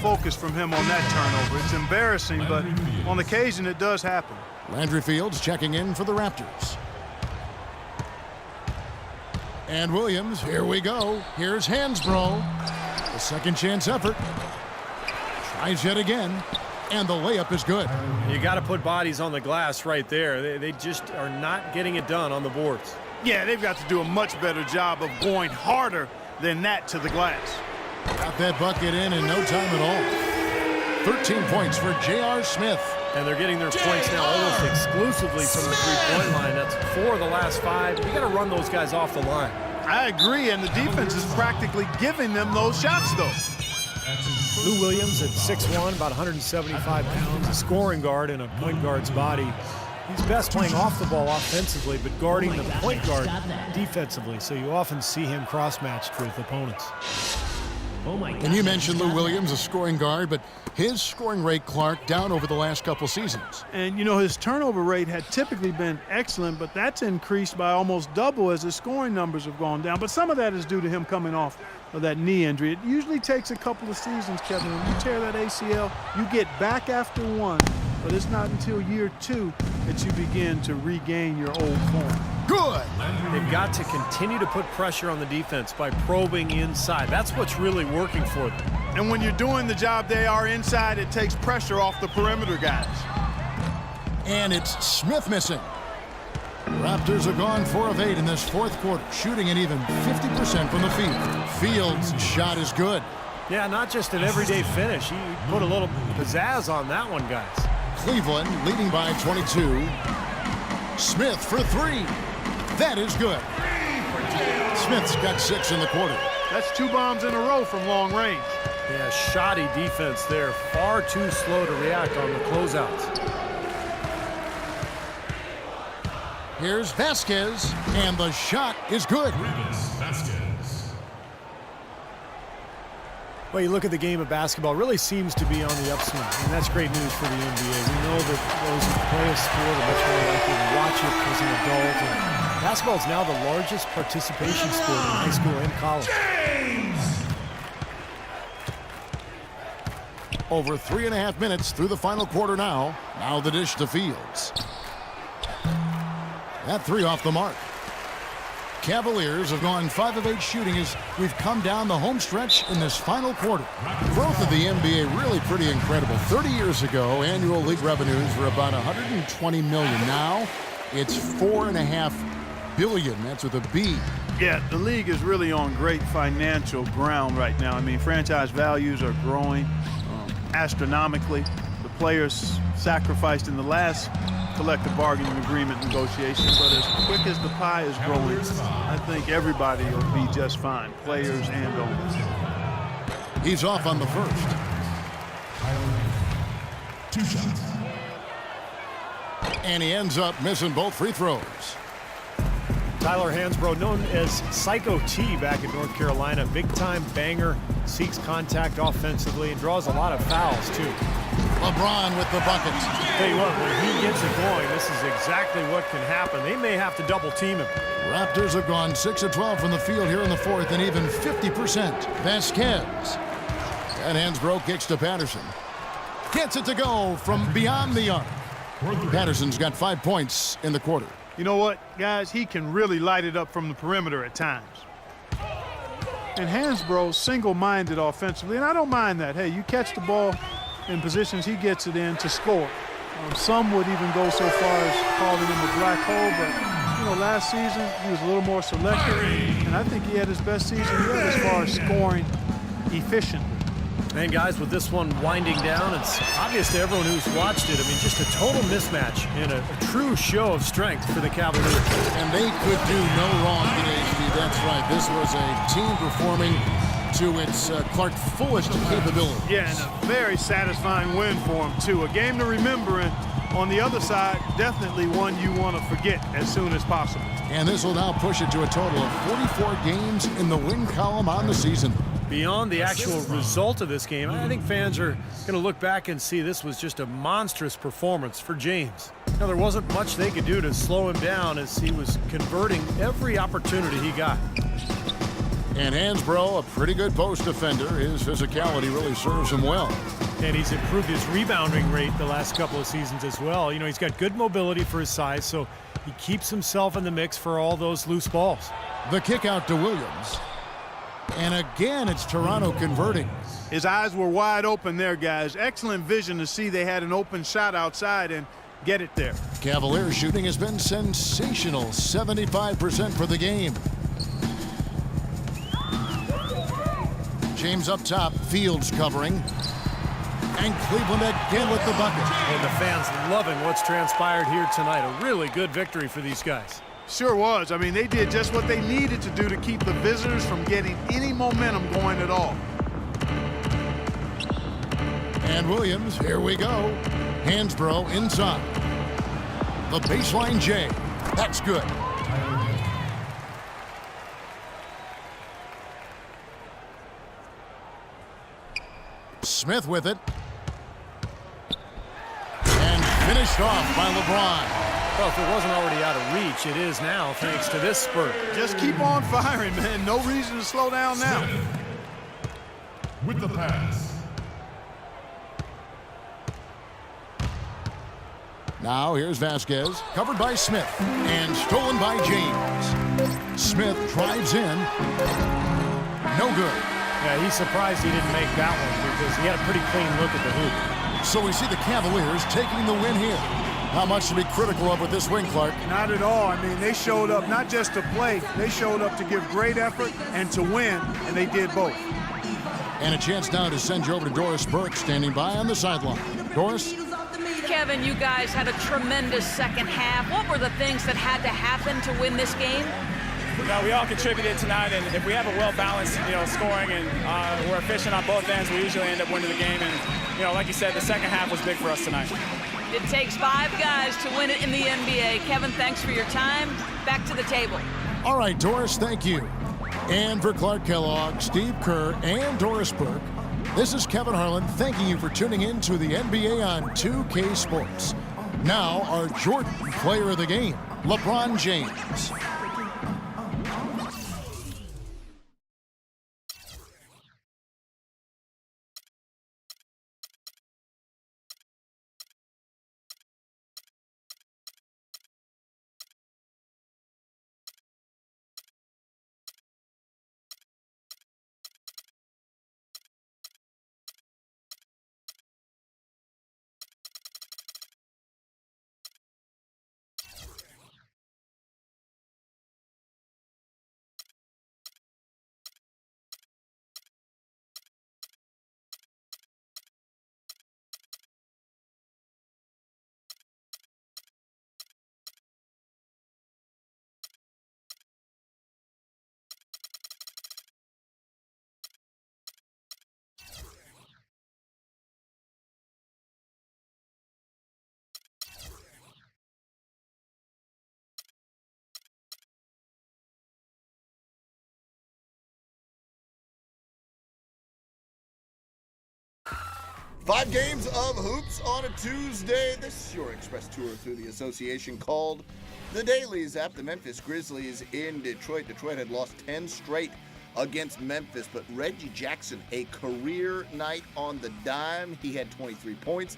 focus from him on that turnover. It's embarrassing, but on occasion it does happen. Landry Fields checking in for the Raptors. And Williams, here we go. Here's Hansbrough. The second chance effort. Tries yet again. And the layup is good. You got to put bodies on the glass right there. They just are not getting it done on the boards. Yeah, they've got to do a much better job of going harder than that to the glass. Got that bucket in no time at all. 13 points for J.R. Smith. And they're getting their points now almost exclusively from the three-point line. That's 4 of the last 5. You got to run those guys off the line. I agree, and the defense is practically giving them those shots, though. Lou Williams at 6'1", about 175 pounds, a scoring guard in a point guard's body. He's best playing off the ball offensively, but guarding the point guard defensively, so you often see him cross-matched with opponents. And you mentioned Lou Williams, a scoring guard, but his scoring rate, Clark, down over the last couple seasons. And, you know, his turnover rate had typically been excellent, but that's increased by almost double as his scoring numbers have gone down. But some of that is due to him coming off of that knee injury. It usually takes a couple of seasons, Kevin. When you tear that ACL, you get back after one, but it's not until year 2 that you begin to regain your old form. Good. They've got to continue to put pressure on the defense by probing inside. That's what's really working for them. And when you're doing the job they are inside, it takes pressure off the perimeter guys. And it's Smith missing. Raptors are gone 4 of 8 in this fourth quarter, shooting at even 50% from the field. Fields' shot is good. Yeah, not just an everyday finish. He put a little pizzazz on that one, guys. Cleveland leading by 22. Smith for 3. That is good. Smith's got 6 in the quarter. That's 2 bombs in a row from long range. Yeah, shoddy defense there. Far too slow to react on the closeouts. Here's Vasquez, and the shot is good. Well, you look at the game of basketball, it really seems to be on the upswing, and that's great news for the NBA. We know that those who play a sport are much more likely to watch it as an adult. And basketball is now the largest participation sport in high school and college. Over 3.5 minutes through the final quarter now. Now the dish to Fields. That 3 off the mark. Cavaliers have gone 5 of 8 shooting as we've come down the home stretch in this final quarter. Growth of the NBA really pretty incredible. 30 years ago, annual league revenues were about $120 million. Now it's $4.5 billion. That's with a B. Yeah, the league is really on great financial ground right now. I mean, franchise values are growing astronomically. The players sacrificed in the last collective bargaining agreement negotiation, but as quick as the pie is growing, I think everybody will be just fine, players and owners. He's off on the first. 2 shots. And he ends up missing both free throws. Tyler Hansbrough, known as Psycho T back in North Carolina, big-time banger, seeks contact offensively, and draws a lot of fouls, too. LeBron with the buckets. Tell you what, when he gets it going, this is exactly what can happen. They may have to double-team him. Raptors have gone 6 of 12 from the field here in the fourth, and even 50%. Vasquez. And Hansbrough kicks to Patterson. Gets it to go from beyond the arc. Patterson's got 5 points in the quarter. You know what, guys? He can really light it up from the perimeter at times. And Hansbrough's single-minded offensively, and I don't mind that. Hey, you catch the ball in positions he gets it in to score. Some would even go so far as calling him a black hole, but, you know, last season he was a little more selective, and I think he had his best season yet as far as scoring efficiently. And guys, with this one winding down, it's obvious to everyone who's watched it. I mean, just a total mismatch and a true show of strength for the Cavaliers. And they could do no wrong today, Steve. That's right. This was a team performing to its Clark fullest capability. Yeah, and a very satisfying win for him, too. A game to remember, and on the other side, definitely one you want to forget as soon as possible. And this will now push it to a total of 44 games in the win column on the season. Beyond the actual result of this game, I think fans are going to look back and see this was just a monstrous performance for James. Now, there wasn't much they could do to slow him down as he was converting every opportunity he got. And Hansbrough, a pretty good post defender. His physicality really serves him well. And he's improved his rebounding rate the last couple of seasons as well. You know, he's got good mobility for his size, so he keeps himself in the mix for all those loose balls. The kick out to Williams. And again, it's Toronto converting. His eyes were wide open there, guys. Excellent vision to see they had an open shot outside and get it there. Cavaliers shooting has been sensational, 75% for the game. James up top, Fields covering. And Cleveland again with the bucket. And the fans loving what's transpired here tonight. A really good victory for these guys. Sure was. I mean, they did just what they needed to do to keep the visitors from getting any momentum going at all. And Williams, here we go. Hansbrough inside. The baseline J. That's good. Smith with it. And finished off by LeBron. Well, if it wasn't already out of reach, it is now thanks to this spurt. Just keep on firing, man. No reason to slow down now. With the pass. Now here's Vasquez, covered by Smith, and stolen by James. Smith drives in. No good. Yeah, he's surprised he didn't make that one because he had a pretty clean look at the hoop. So we see the Cavaliers taking the win here. Not much to be critical of with this win, Clark. Not at all. I mean, they showed up not just to play. They showed up to give great effort and to win, and they did both. And a chance now to send you over to Doris Burke, standing by on the sideline. Doris? Kevin, you guys had a tremendous second half. What were the things that had to happen to win this game? No, we all contributed tonight, and if we have a well-balanced, scoring and we're efficient on both ends, we usually end up winning the game. And, like you said, the second half was big for us tonight. It takes 5 guys to win it in the NBA. Kevin, thanks for your time. Back to the table. All right, Doris, thank you. And for Clark Kellogg, Steve Kerr, and Doris Burke, this is Kevin Harlan thanking you for tuning in to the NBA on 2K Sports. Now, our Jordan player of the game, LeBron James. Five games of hoops on a Tuesday. This is your express tour through the association called the Dailies at the Memphis Grizzlies in Detroit. Detroit had lost 10 straight against Memphis, but Reggie Jackson, a career night on the dime. He had 23 points.